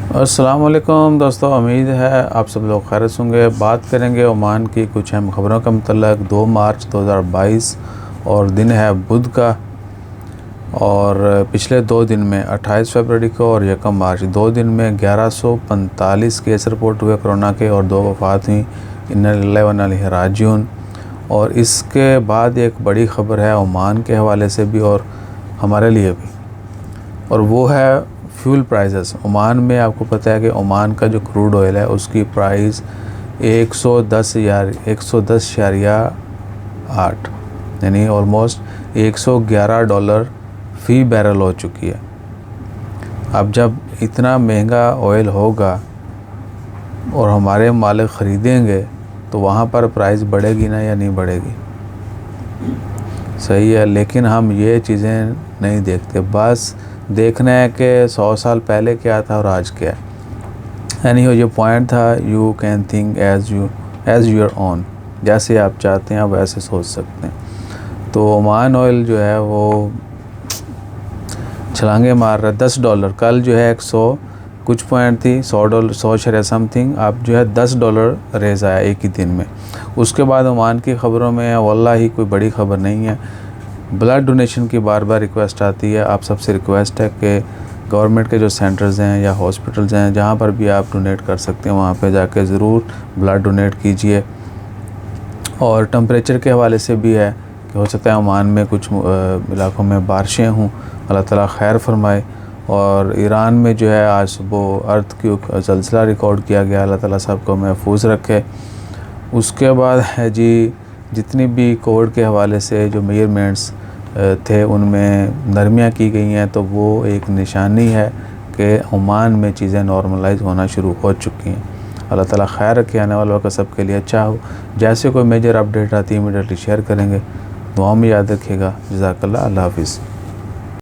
अस्सलाम वालेकुम दोस्तों, उम्मीद है आप सब लोग खैरियत से होंगे। बात करेंगे ओमान की कुछ अहम ख़बरों का मतलब 2 मार्च 2022 और दिन है बुध का। और पिछले 2 दिन में 28 फरवरी को और 1 मार्च 2 दिन में 1145 केस रिपोर्ट हुए कोरोना के और 2 वफ़ात हुई। इन्ना लिल्लाहि व इन्ना इलैहि राजिऊन। और इसके बाद एक बड़ी ख़बर है ओमान के हवाले से भी और हमारे लिए भी, और वो है फ्यूल प्राइसेस। ओमान में आपको पता है कि ओमान का जो क्रूड ऑयल है उसकी प्राइस 110.8 यानी ऑलमोस्ट $111 फ़ी बैरल हो चुकी है। अब जब इतना महंगा ऑयल होगा और हमारे मालिक ख़रीदेंगे तो वहाँ पर प्राइस बढ़ेगी ना या नहीं बढ़ेगी? सही है, लेकिन हम ये चीज़ें नहीं देखते। बस देखना है कि 100 साल पहले क्या था और आज क्या है। यानी ये पॉइंट था, you can think as your own, जैसे आप चाहते हैं आप वैसे सोच सकते हैं। तो ओमान ऑयल जो है वो छलांगे मार रहा है। $10 कल जो है 100 कुछ पॉइंट थी, $100 समथिंग, अब जो है $10 रेज़ आया एक ही दिन में। उसके बाद ओमान की ख़बरों में वल्लाही कोई बड़ी ख़बर नहीं है। ब्लड डोनेशन की बार बार रिक्वेस्ट आती है। आप सबसे रिक्वेस्ट है कि गवर्नमेंट के जो सेंटर्स हैं या हॉस्पिटल्स हैं जहाँ पर भी आप डोनेट कर सकते हैं वहाँ पे जाके ज़रूर ब्लड डोनेट कीजिए। और टेम्परेचर के हवाले से भी है कि हो सकता है ओमान में कुछ इलाकों में बारिशें हों, अल्लाह ताला खैर फरमाए। और ईरान में जो है आज सुबह अर्थक्वेक ज़लज़ला रिकॉर्ड किया गया, अल्लाह ताला सबको महफूज रखे। उसके बाद है जी, जितनी भी कोविड के हवाले से जो मेजरमेंट्स थे उनमें नरमियाँ की गई हैं, तो वो एक निशानी है कि ओमान में चीज़ें नॉर्मलाइज होना शुरू हो चुकी हैं। अल्लाह ताला खैर रखे, आने वाला वक्त सबके लिए अच्छा हो। जैसे कोई मेजर अपडेट आती है इमीडिएटली शेयर करेंगे। दुआ में याद रखिएगा। जज़ाकल्लाह। अल्लाह हाफ़िज़।